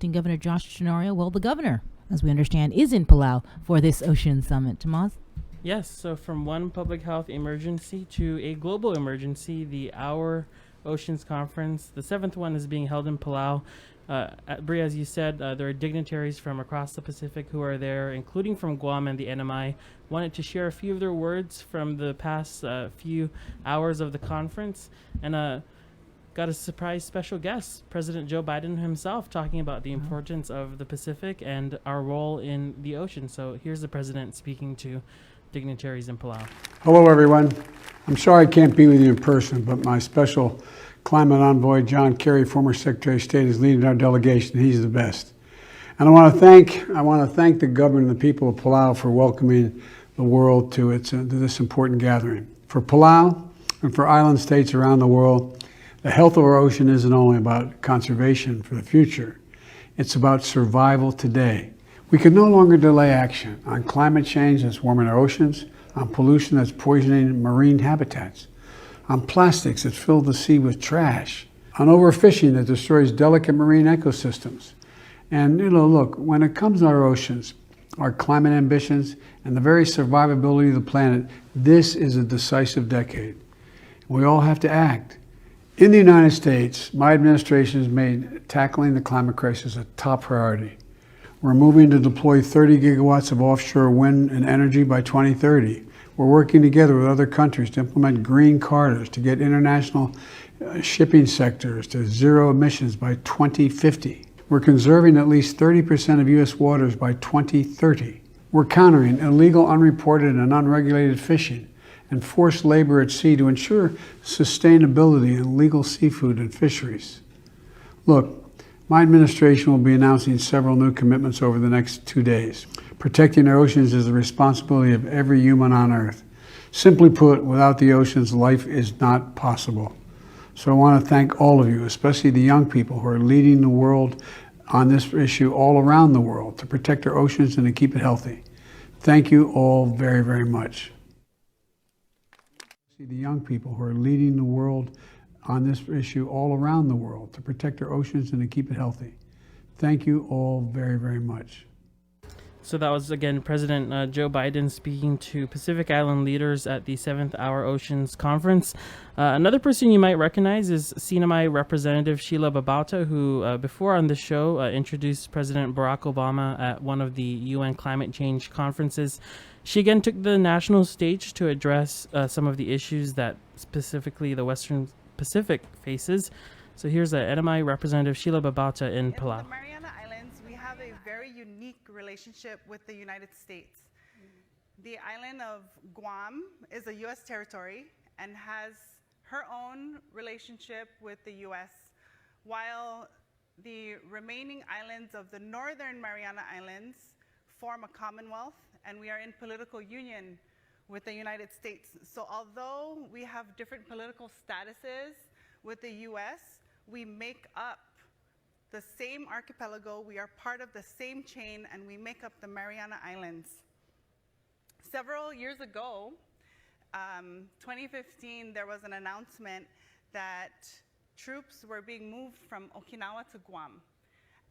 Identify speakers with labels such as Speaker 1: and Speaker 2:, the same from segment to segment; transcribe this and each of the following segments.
Speaker 1: Acting Governor Josh Tenorio. Well, the governor, as we understand, is in Palau for this Ocean Summit. Tomas?
Speaker 2: Yes, so from one public health emergency to a global emergency, the Our Oceans Conference, the seventh one, is being held in Palau. Bri, as you said, there are dignitaries from across the Pacific who are there, including from Guam and the NMI. Wanted to share a few of their words from the past few hours of the conference, and got a surprise special guest, President Joe Biden himself, talking about the importance of the Pacific and our role in the ocean. So here's the president speaking to dignitaries in Palau.
Speaker 3: Hello, everyone. I'm sorry I can't be with you in person, but my special climate envoy, John Kerry, former Secretary of State, is leading our delegation. He's the best. And I want to thank the government and the people of Palau for welcoming the world to this important gathering. For Palau and for island states around the world, the health of our ocean isn't only about conservation for the future. It's about survival today. We can no longer delay action on climate change that's warming our oceans, on pollution that's poisoning marine habitats, on plastics that fill the sea with trash, on overfishing that destroys delicate marine ecosystems. And look, when it comes to our oceans, our climate ambitions, and the very survivability of the planet, this is a decisive decade. We all have to act. In the United States, my administration has made tackling the climate crisis a top priority. We're moving to deploy 30 gigawatts of offshore wind and energy by 2030. We're working together with other countries to implement green corridors to get international shipping sectors to zero emissions by 2050. We're conserving at least 30% of U.S. waters by 2030. We're countering illegal, unreported, and unregulated fishing and forced labor at sea to ensure sustainability in legal seafood and fisheries. Look, my administration will be announcing several new commitments over the next 2 days. Protecting our oceans is the responsibility of every human on Earth. Simply put, without the oceans, life is not possible. So I want to thank all of you, especially the young people who are leading the world on this issue all around the world to protect our oceans and to keep it healthy. Thank you all very, very much. The young people who are leading the world on this issue all around the world to protect our oceans and to keep it healthy. Thank you all very, very much.
Speaker 2: So that was, again, President Joe Biden speaking to Pacific Island leaders at the 7th Our Oceans Conference. Another person you might recognize is CNMI Representative Sheila Babauta, who before on the show introduced President Barack Obama at one of the UN climate change conferences. She again took the national stage to address some of the issues that specifically the Western Pacific faces. So here's NMI Representative Sheila Babauta in Palau.
Speaker 4: In the Mariana Islands, we have a very unique relationship with the United States. The island of Guam is a U.S. territory and has her own relationship with the U.S., while the remaining islands of the Northern Mariana Islands form a commonwealth, and we are in political union with the United States. So although we have different political statuses with the U.S., we make up the same archipelago, we are part of the same chain, and we make up the Mariana Islands. Several years ago, 2015, there was an announcement that troops were being moved from Okinawa to Guam.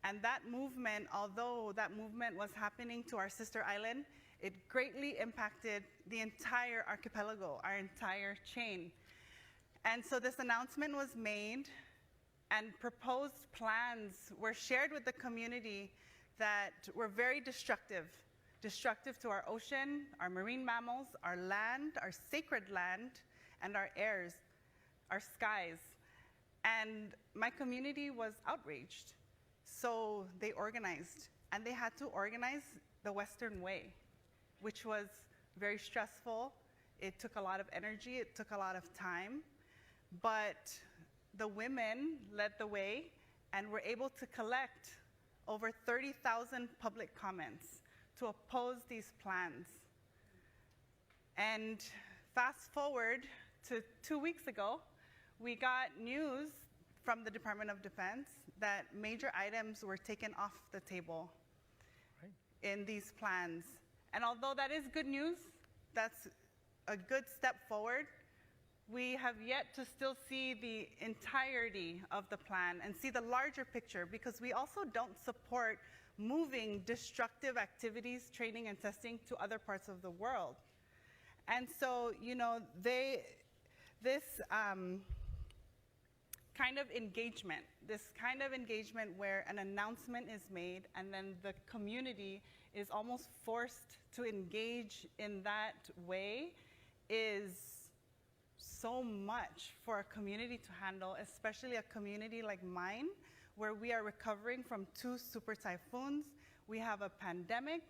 Speaker 4: And that movement, although that movement was happening to our sister island, it greatly impacted the entire archipelago, our entire chain. And so this announcement was made, and proposed plans were shared with the community that were very destructive to our ocean, our marine mammals, our land, our sacred land, and our airs, our skies. And my community was outraged. So they organized, and they had to organize the Western way, which was very stressful. It took a lot of energy, it took a lot of time, but the women led the way and were able to collect over 30,000 public comments to oppose these plans. And fast forward to 2 weeks ago, we got news from the Department of Defense that major items were taken off the table in these plans. And although that is good news, that's a good step forward, we have yet to still see the entirety of the plan and see the larger picture, because we also don't support moving destructive activities, training, and testing to other parts of the world. And so, you know, this kind of engagement where an announcement is made and then the community is almost forced to engage in that way is so much for a community to handle, especially a community like mine, where we are recovering from 2 super typhoons. We have a pandemic,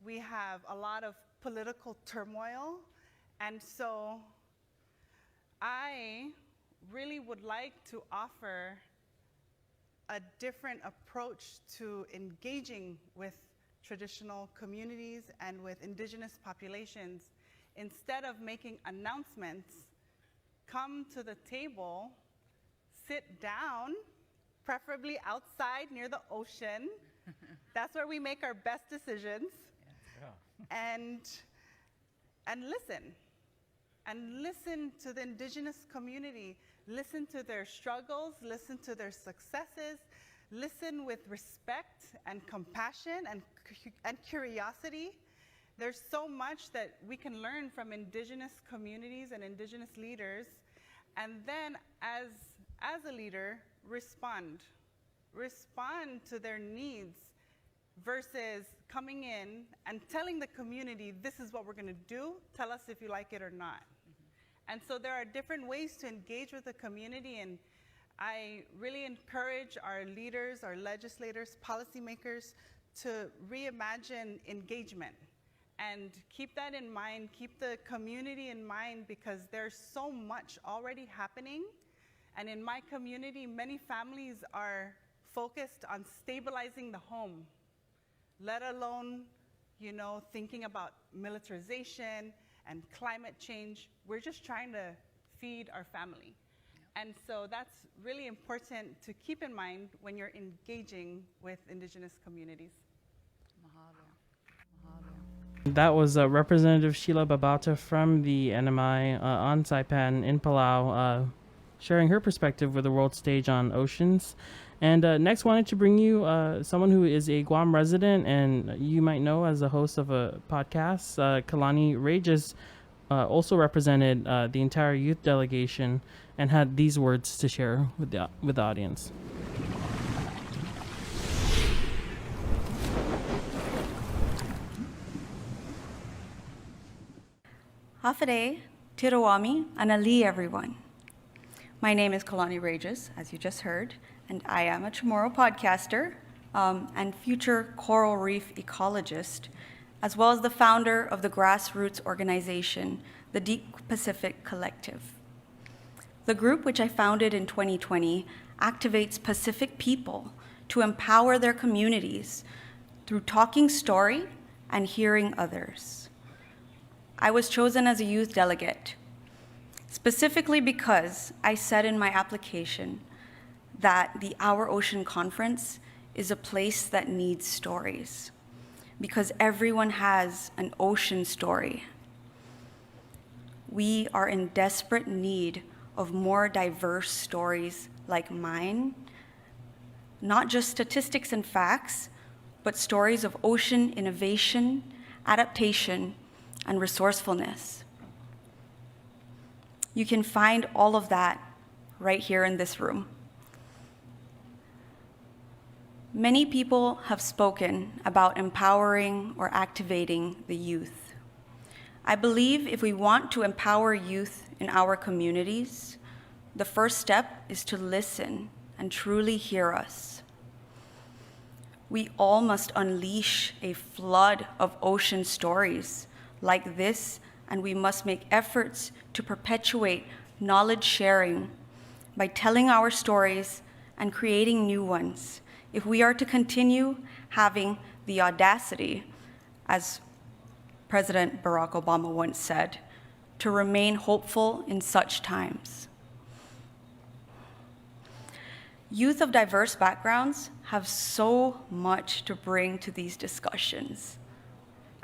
Speaker 4: we have a lot of political turmoil, and so I really would like to offer a different approach to engaging with traditional communities and with indigenous populations. Instead of making announcements, come to the table, sit down, preferably outside near the ocean. That's where we make our best decisions. And listen. And listen to the indigenous community. Listen to their struggles, listen to their successes, listen with respect and compassion and curiosity. There's so much that we can learn from indigenous communities and indigenous leaders. And then as a leader, respond to their needs versus coming in and telling the community, this is what we're going to do, tell us if you like it or not. And so there are different ways to engage with the community, and I really encourage our leaders, our legislators, policymakers to reimagine engagement and keep that in mind, keep the community in mind, because there's so much already happening. And in my community, many families are focused on stabilizing the home, let alone, you know, thinking about militarization and climate change. We're just trying to feed our family. And so that's really important to keep in mind when you're engaging with indigenous communities.
Speaker 2: That was Representative Sheila Babauta from the NMI on Saipan in Palau, sharing her perspective with the world stage on oceans. And next, wanted to bring you someone who is a Guam resident and you might know as a host of a podcast. Kalani Regis also represented the entire youth delegation and had these words to share with the audience.
Speaker 5: Hafade, Tirawami, and Ali, everyone. My name is Kalani Regis, as you just heard, and I am a Chamorro podcaster and future coral reef ecologist, as well as the founder of the grassroots organization, the Deep Pacific Collective. The group, which I founded in 2020, activates Pacific people to empower their communities through talking story and hearing others. I was chosen as a youth delegate, specifically because I said in my application that the Our Ocean Conference is a place that needs stories, because everyone has an ocean story. We are in desperate need of more diverse stories like mine, not just statistics and facts, but stories of ocean innovation, adaptation, and resourcefulness. You can find all of that right here in this room. Many people have spoken about empowering or activating the youth. I believe if we want to empower youth in our communities, the first step is to listen and truly hear us. We all must unleash a flood of ocean stories like this, and we must make efforts to perpetuate knowledge sharing by telling our stories and creating new ones if we are to continue having the audacity, as President Barack Obama once said, to remain hopeful in such times. Youth of diverse backgrounds have so much to bring to these discussions.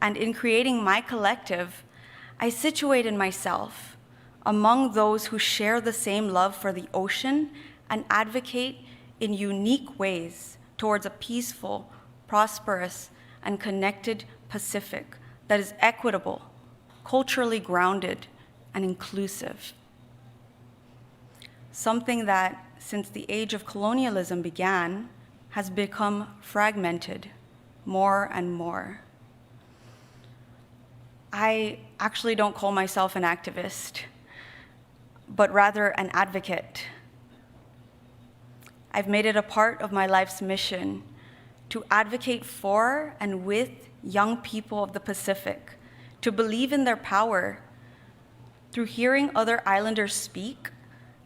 Speaker 5: And in creating my collective, I situated myself among those who share the same love for the ocean and advocate in unique ways towards a peaceful, prosperous, and connected Pacific that is equitable, culturally grounded, and inclusive. Something that, since the age of colonialism began, has become fragmented more and more. I actually don't call myself an activist, but rather an advocate. I've made it a part of my life's mission to advocate for and with young people of the Pacific, to believe in their power through hearing other islanders speak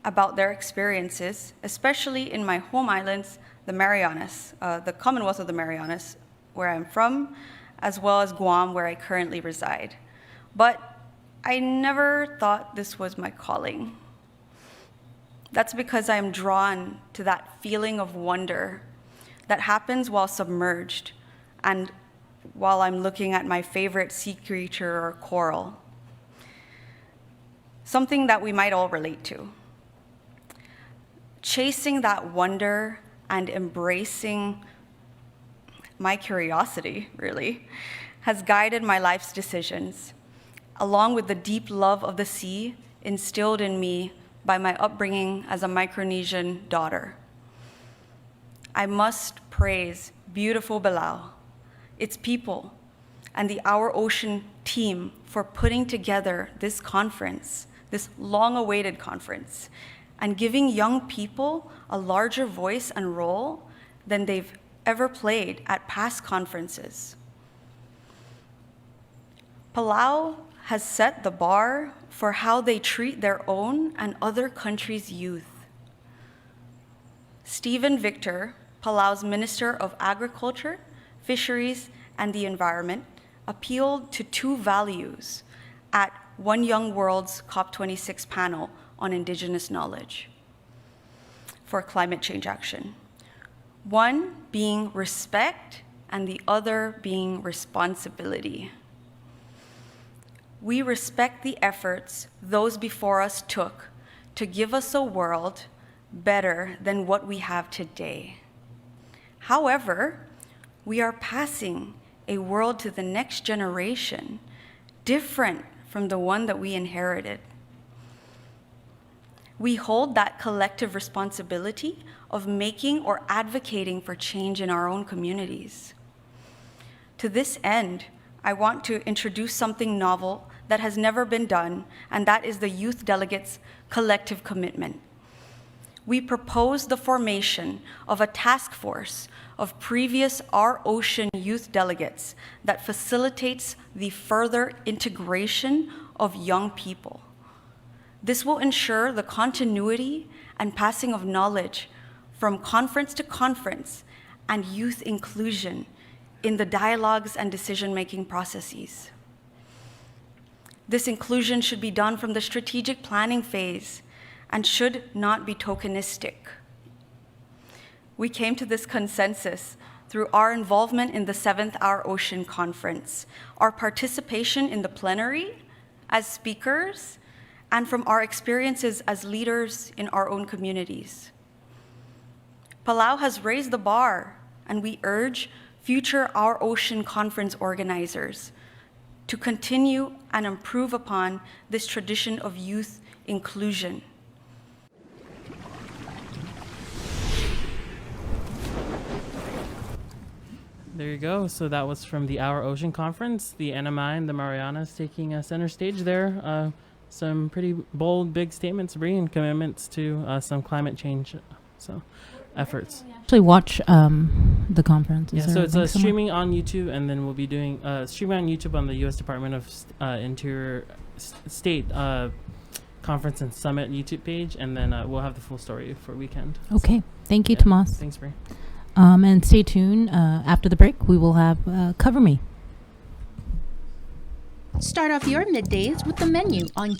Speaker 5: about their experiences, especially in my home islands, the Marianas, the Commonwealth of the Marianas, where I'm from, as well as Guam, where I currently reside. But I never thought this was my calling. That's because I am drawn to that feeling of wonder that happens while submerged and while I'm looking at my favorite sea creature or coral. Something that we might all relate to. Chasing that wonder and embracing my curiosity, really, has guided my life's decisions, along with the deep love of the sea instilled in me by my upbringing as a Micronesian daughter. I must praise beautiful Palau, its people, and the Our Ocean team for putting together this conference, this long-awaited conference, and giving young people a larger voice and role than they've ever played at past conferences. Palau has set the bar for how they treat their own and other countries' youth. Stephen Victor, Palau's Minister of Agriculture, Fisheries, and the Environment, appealed to two values at One Young World's COP26 panel on Indigenous knowledge for climate change action. One being respect and the other being responsibility. We respect the efforts those before us took to give us a world better than what we have today. However, we are passing a world to the next generation different from the one that we inherited. We hold that collective responsibility of making or advocating for change in our own communities. To this end, I want to introduce something novel that has never been done, and that is the youth delegates' collective commitment. We propose the formation of a task force of previous Our Ocean youth delegates that facilitates the further integration of young people. This will ensure the continuity and passing of knowledge from conference to conference and youth inclusion in the dialogues and decision-making processes. This inclusion should be done from the strategic planning phase and should not be tokenistic. We came to this consensus through our involvement in the 7th Our Ocean Conference, our participation in the plenary as speakers, and from our experiences as leaders in our own communities. Palau has raised the bar, and we urge future Our Ocean Conference organizers to continue and improve upon this tradition of youth inclusion.
Speaker 2: There you go. So that was from the Our Ocean Conference, the NMI and the Marianas taking center stage there. Some pretty bold, big statements, bringing commitments to some climate change efforts.
Speaker 1: Actually watch the conference.
Speaker 2: Yeah, so it's streaming on YouTube, and then we'll be doing streaming on YouTube on the U.S. Department of Interior State Conference and Summit YouTube page, and then we'll have the full story for weekend.
Speaker 1: Okay.
Speaker 2: So,
Speaker 1: Thank you,
Speaker 2: yeah.
Speaker 1: Tomas.
Speaker 2: Thanks, Bri.
Speaker 1: And stay tuned. After the break, we will have Cover Me.
Speaker 6: Start off your middays with the menu on